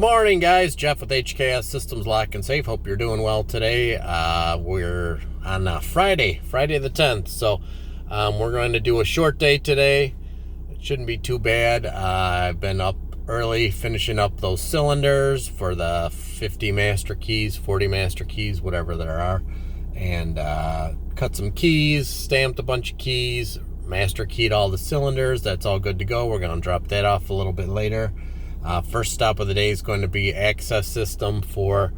Good morning, guys. Jeff with HKS Systems Lock and Safe. Hope you're doing well today. We're on Friday the 10th. So we're going to do a short day today. It shouldn't be too bad. I've been up early finishing up those cylinders for the 50 master keys, 40 master keys, whatever there are. And cut some keys, stamped a bunch of keys, master keyed all the cylinders. That's all good to go. We're going to drop that off a little bit later. First stop of the day is going to be access system for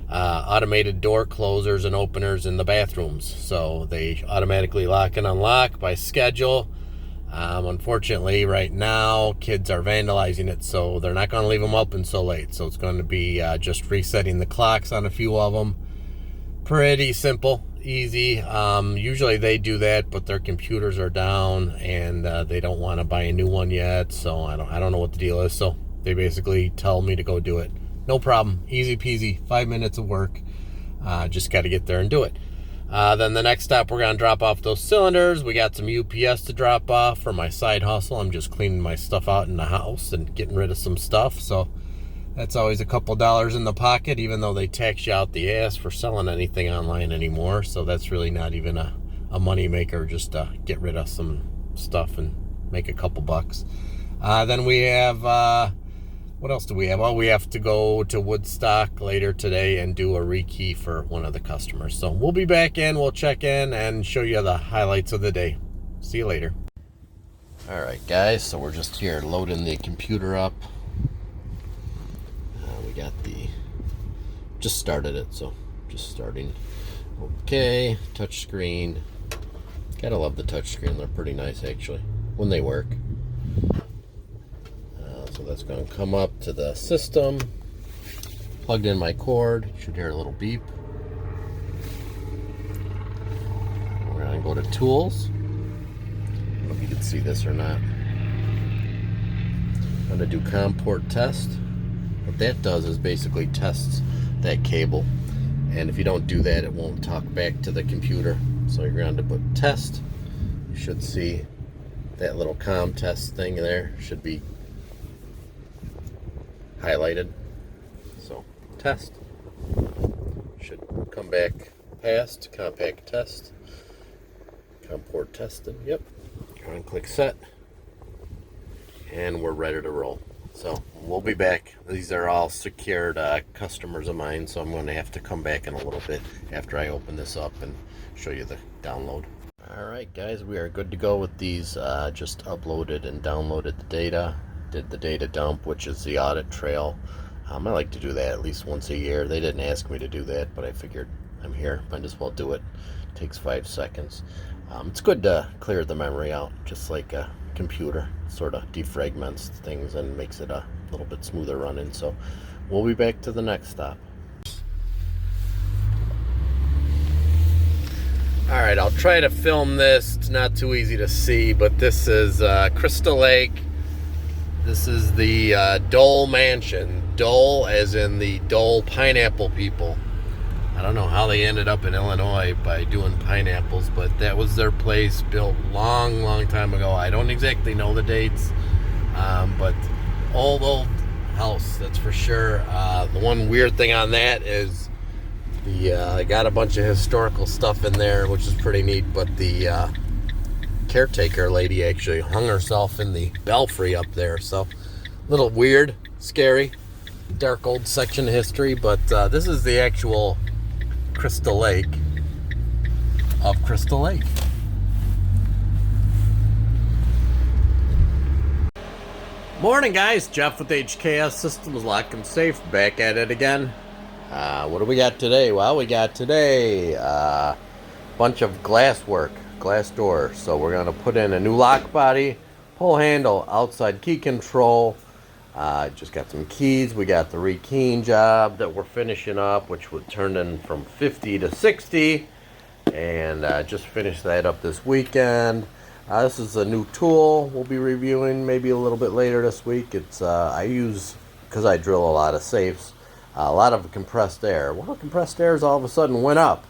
automated door closers and openers in the bathrooms. So they automatically lock and unlock by schedule. Unfortunately, right now, kids are vandalizing it, so they're not going to leave them open so late. So it's going to be just resetting the clocks on a few of them. Pretty simple, easy. Usually they do that, but their computers are down and they don't want to buy a new one yet. So I don't know what the deal is. So they basically tell me to go do it. No problem. Easy peasy. 5 minutes of work. Just got to get there and do it. Then the next stop, we're going to drop off those cylinders. We got some UPS to drop off for my side hustle. I'm just cleaning my stuff out in the house and getting rid of some stuff. So that's always a couple dollars in the pocket, even though they tax you out the ass for selling anything online anymore. So that's really not even a money maker, just to get rid of some stuff and make a couple bucks. Then we have... what else do we have? Well, we have to go to Woodstock later today and do a rekey for one of the customers. So we'll be back in, we'll check in and show you the highlights of the day. See you later. All right, guys, so we're just here loading the computer up. We got just started it, so just starting. Okay, touch screen. Gotta love the touch screen. They're pretty nice, actually, when they work. So that's going to come up to the system. Plugged in my cord. You should hear a little beep. We're going to go to tools. I don't know if you can see this or not. I'm going to do COM port test. What that does is basically tests that cable. And if you don't do that, it won't talk back to the computer. So you're going to put test. You should see that little COM test thing there. Should be highlighted. So test should come back passed. Compact test, COM port tested. Yep. Go and click set, and we're ready to roll. So we'll be back. These are all secured customers of mine, so I'm going to have to come back in a little bit after I open this up and show you the download. Alright, guys, we are good to go with these. Just uploaded and downloaded the data. Did the data dump, which is the audit trail. I like to do that at least once a year. They didn't ask me to do that, but I figured I'm here, might as well do it. It takes 5 seconds. It's good to clear the memory out, just like a computer. Sort of defragments things and makes it a little bit smoother running. So we'll be back to the next stop. Alright, I'll try to film this. It's not too easy to see, but this is Crystal Lake. This is the Dole Mansion. Dole as in the Dole pineapple people. I don't know how they ended up in Illinois by doing pineapples, but that was their place, built long time ago. I don't exactly know the dates, but old house, that's for sure. The one weird thing on that is I got a bunch of historical stuff in there, which is pretty neat, but the caretaker lady actually hung herself in the belfry up there. So a little weird, scary, dark old section of history, but this is the actual Crystal Lake of Crystal Lake. Morning, guys. Jeff with HKS Systems Lock and Safe, back at it again. What do we got today? Well, we got today a bunch of glass work. Glass door. So we're going to put in a new lock body, pull handle, outside key control. Just got some keys. We got the rekeying job that we're finishing up, which would turn in from 50 to 60, and just finished that up this weekend. This is a new tool we'll be reviewing maybe a little bit later this week. It's I use, because I drill a lot of safes, a lot of compressed air. Well, compressed air all of a sudden went up.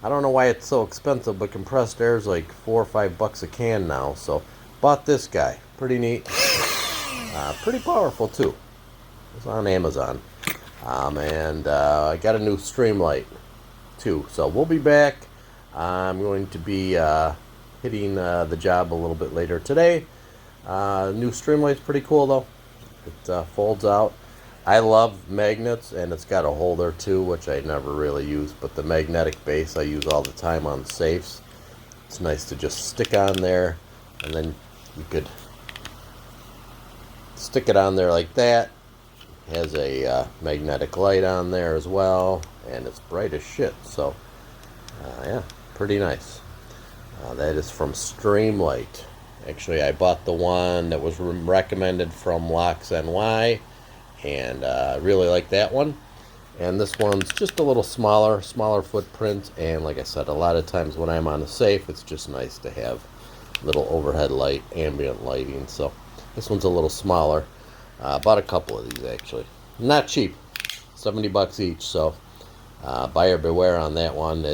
I don't know why it's so expensive, but compressed air is like $4 or $5 a can now. So bought this guy. Pretty neat. Pretty powerful too. It's on Amazon. And I got a new stream light too. So we'll be back. I'm going to be hitting the job a little bit later today. New stream light's pretty cool though. It folds out. I love magnets, and it's got a holder too, which I never really use, but the magnetic base I use all the time on safes. It's nice to just stick on there, and then you could stick it on there like that. It has a magnetic light on there as well, and it's bright as shit, so yeah, pretty nice. That is from Streamlight. Actually, I bought the one that was recommended from Locks NY, and I really like that one. And this one's just a little smaller footprint, and like I said, a lot of times when I'm on a safe, it's just nice to have little overhead light, ambient lighting. So this one's a little smaller. Bought a couple of these actually. Not cheap, $70 each. So buyer beware on that one.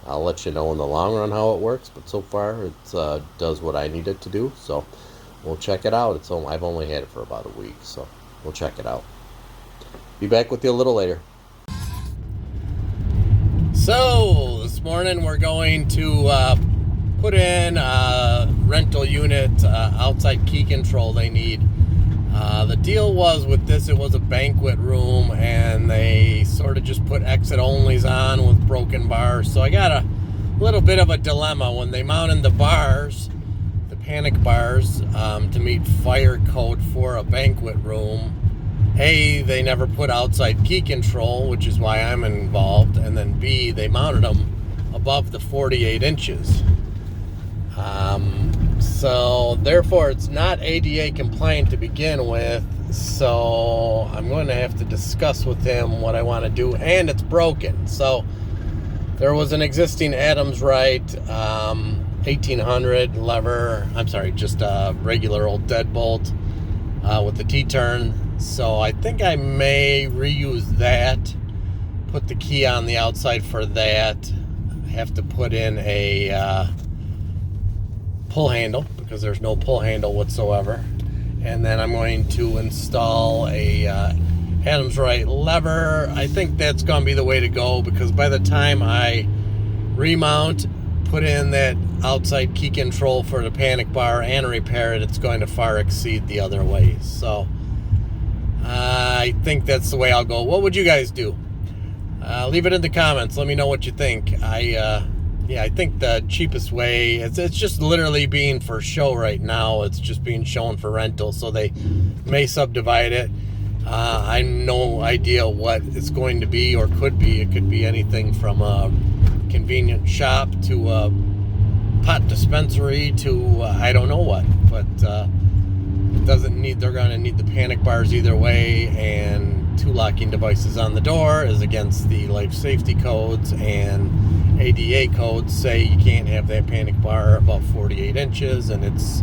I'll let you know in the long run how it works, but so far it does what I need it to do. So we'll check it out. I've only had it for about a week, so we'll check it out. Be back with you a little later. So this morning we're going to put in a rental unit, outside key control they need. The deal was with this, it was a banquet room, and they sort of just put exit onlys on with broken bars. So I got a little bit of a dilemma when they mounted the bars, the panic bars, to meet fire code for a banquet room. A, they never put outside key control, which is why I'm involved, and then B, they mounted them above the 48 inches. So therefore it's not ADA compliant to begin with, so I'm going to have to discuss with him what I want to do, and it's broken. So there was an existing Adams Wright 1800 lever, just a regular old deadbolt with the T-turn. So I think I may reuse that, put the key on the outside for that. I have to put in a pull handle because there's no pull handle whatsoever. And then I'm going to install a Adams Wright lever. I think that's going to be the way to go, because by the time I remount, put in that outside key control for the panic bar and repair it, it's going to far exceed the other way. So I think that's the way I'll go. What would you guys do? Leave it in the comments. Let me know what you think. I think the cheapest way, it's just literally being for show right now. It's just being shown for rental, so they may subdivide it. I have no idea what it's going to be or could be. It could be anything from a convenient shop to a pot dispensary to I don't know what. But it doesn't need, they're going to need the panic bars either way, and 2 locking devices on the door is against the life safety codes, and ADA codes say you can't have that panic bar above 48 inches, and it's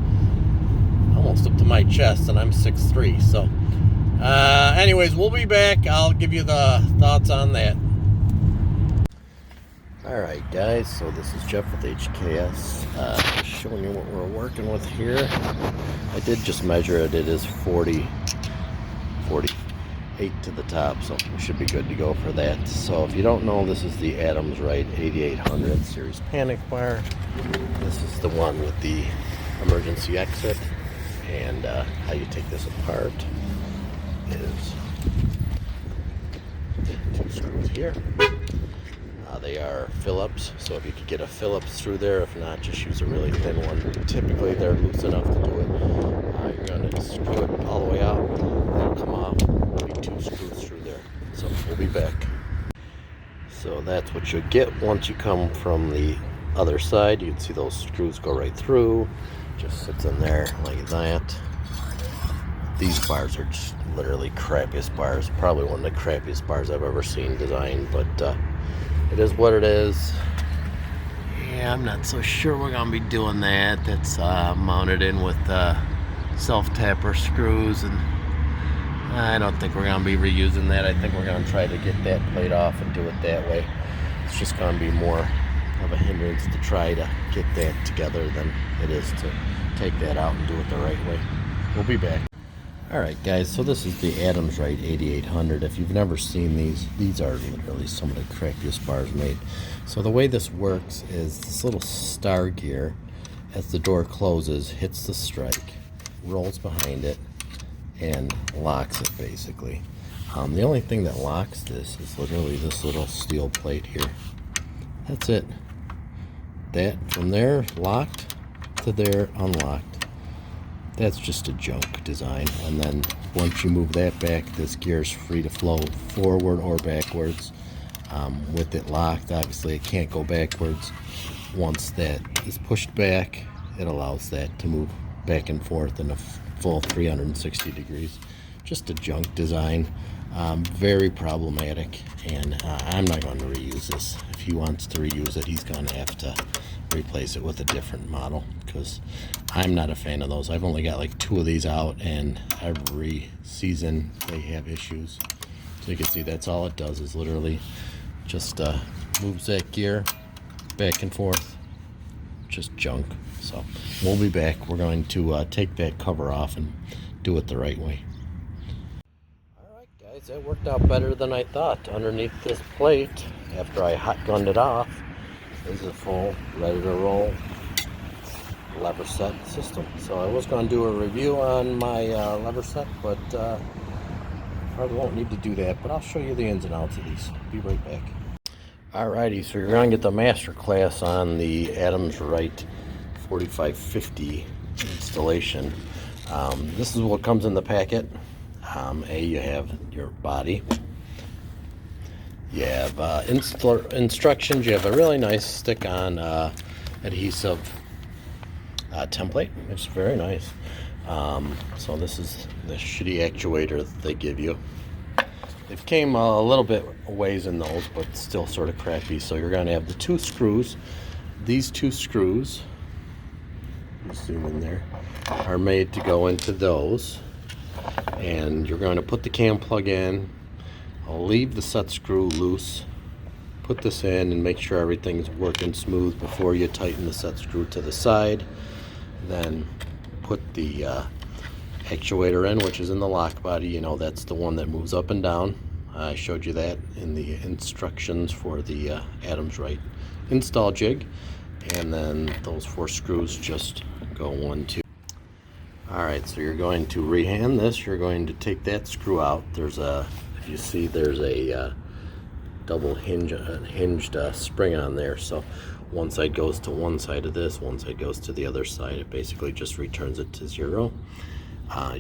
almost up to my chest, and I'm 6'3". So anyways, we'll be back. I'll give you the thoughts on that. Alright guys, so this is Jeff with HKS, just showing you what we're working with here. I did just measure it. It is 48 to the top, so we should be good to go for that. So if you don't know, this is the Adams Wright 8800 series panic bar. This is the one with the emergency exit, and how you take this apart is 2 screws here. They are Phillips, so if you could get a Phillips through there, if not, just use a really thin one. Typically they're loose enough to do it. You're going to screw it all the way out, that'll come off. There'll be 2 screws through there. So we'll be back. So that's what you get once you come from the other side. You can see those screws go right through. Just sits in there like that. These bars are just literally crappiest bars. Probably one of the crappiest bars I've ever seen designed, but it is what it is. Yeah, I'm not so sure we're going to be doing that. That's mounted in with self-tapper screws, and I don't think we're going to be reusing that. I think we're going to try to get that plate off and do it that way. It's just going to be more of a hindrance to try to get that together than it is to take that out and do it the right way. We'll be back. Alright guys, so this is the Adams Wright 8800. If you've never seen these are literally some of the crappiest bars made. So the way this works is this little star gear, as the door closes, hits the strike, rolls behind it, and locks it basically. The only thing that locks this is literally this little steel plate here. That's it. That from there locked to there unlocked. That's just a junk design. And then once you move that back, this gear is free to flow forward or backwards. With it locked, obviously it can't go backwards. Once that is pushed back, it allows that to move back and forth in a full 360 degrees. Just a junk design. Very problematic, and I'm not going to reuse this. If he wants to reuse it, he's going to have to replace it with a different model, because I'm not a fan of those. I've only got like 2 of these out, and every season they have issues. So you can see that's all it does, is literally just moves that gear back and forth. Just junk. So we'll be back. We're going to take that cover off and do it the right way. Alright guys, that worked out better than I thought. Underneath this plate, after I hot gunned it off, is a full, ready to roll lever set system. So I was going to do a review on my lever set, but probably won't need to do that, but I'll show you the ins and outs of these. Be right back. Alrighty, so you're going to get the master class on the Adams Wright 4550 installation. This is what comes in the packet. You have your body. You have instructions. You have a really nice stick-on adhesive template. It's very nice. So this is the shitty actuator that they give you. It came a little bit ways in those, but still sort of crappy. So you're going to have the 2 screws. These 2 screws, zoom in there, are made to go into those. And you're going to put the cam plug in. I'll leave the set screw loose, put this in, and make sure everything's working smooth before you tighten the set screw to the side. Then put the actuator in, which is in the lock body. You know, that's the one that moves up and down. I showed you that in the instructions for the Adams Wright install jig. And then those 4 screws just go 1, 2. Alright, so you're going to rehand this. You're going to take that screw out. There's a, if you see, there's a double hinged spring on there. So one side goes to one side of this, one side goes to the other side. It basically just returns it to 0.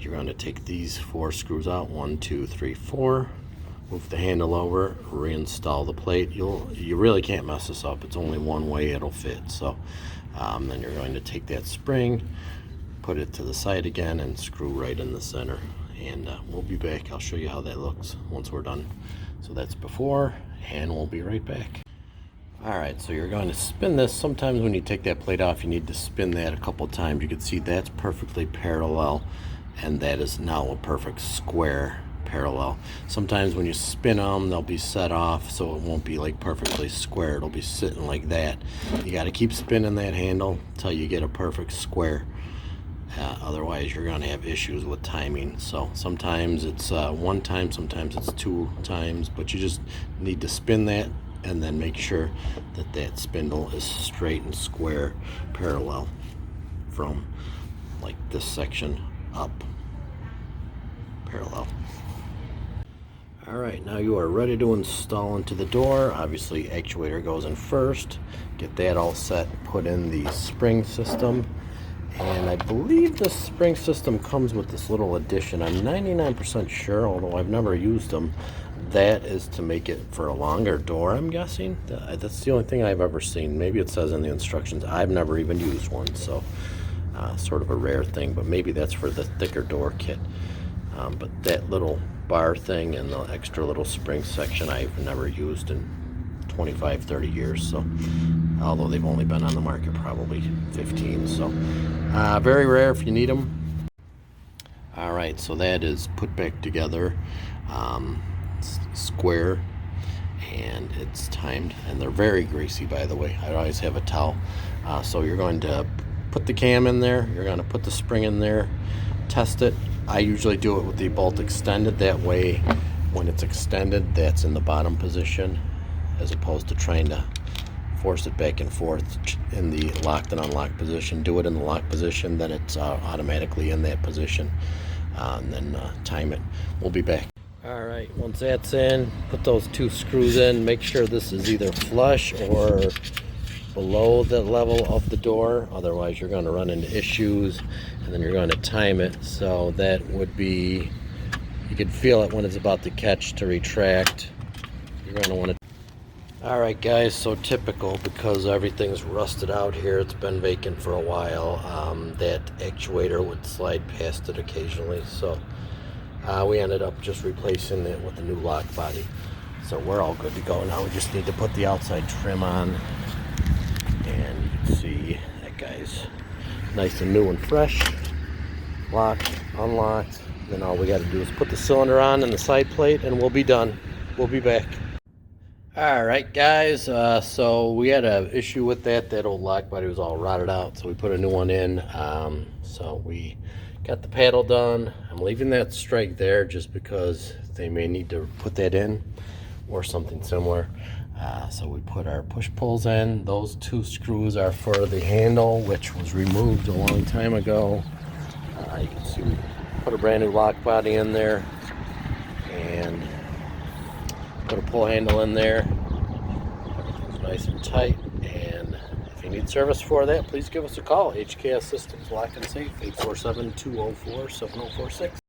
You're going to take these 4 screws out, 1, 2, 3, 4. Move the handle over, reinstall the plate. You really can't mess this up. It's only one way it'll fit. So then you're going to take that spring, put it to the side again, and screw right in the center. And we'll be back. I'll show you how that looks once we're done. So that's before, and we'll be right back. Alright, so you're going to spin this. Sometimes when you take that plate off, you need to spin that a couple times. You can see that's perfectly parallel, and that is now a perfect square parallel. Sometimes when you spin them, they'll be set off, so it won't be like perfectly square. It'll be sitting like that. You got to keep spinning that handle until you get a perfect square. Otherwise you're going to have issues with timing. So sometimes it's 1 time, sometimes it's 2 times, but you just need to spin that and then make sure that that spindle is straight and square parallel from like this section up parallel. Alright, now you are ready to install into the door. Obviously actuator goes in first. Get that all set, put in the spring system. And I believe this spring system comes with this little addition. I'm 99% sure, although I've never used them. That is to make it for a longer door, I'm guessing. That's the only thing I've ever seen. Maybe it says in the instructions. I've never even used one, so sort of a rare thing. But maybe that's for the thicker door kit. But that little bar thing and the extra little spring section I've never used in 25-30 years. So although they've only been on the market probably 15, so very rare if you need them. Alright, so that is put back together, square, and it's timed, and they're very greasy, by the way. I always have a towel. So you're going to put the cam in there, you're going to put the spring in there, test it. I usually do it with the bolt extended. That way, when it's extended, that's in the bottom position, as opposed to trying to force it back and forth in the locked and unlocked position. Do it in the locked position, then it's automatically in that position, and then time it. We'll be back. All right, once that's in, put those 2 screws in. Make sure this is either flush or below the level of the door, otherwise you're going to run into issues, and then you're going to time it. So that would be, you can feel it when it's about to catch to retract. You're going to want to. All right guys, so typical, because everything's rusted out here, it's been vacant for a while, that actuator would slide past it occasionally, so we ended up just replacing it with a new lock body. So we're all good to go now. We just need to put the outside trim on, and you can see that guy's nice and new and fresh. Locked, unlocked. Then all we got to do is put the cylinder on and the side plate, and we'll be done. We'll be back. All right guys, so we had an issue with that old lock body was all rotted out, so we put a new one in. So we got the paddle done. I'm leaving that strike there just because they may need to put that in or something similar. So we put our push pulls in. Those 2 screws are for the handle, which was removed a long time ago. You can see we put a brand new lock body in there and put a pull handle in there. Everything's nice and tight, and if you need service for that, please give us a call. HKS Systems Lock and Safe, 847-204-7046.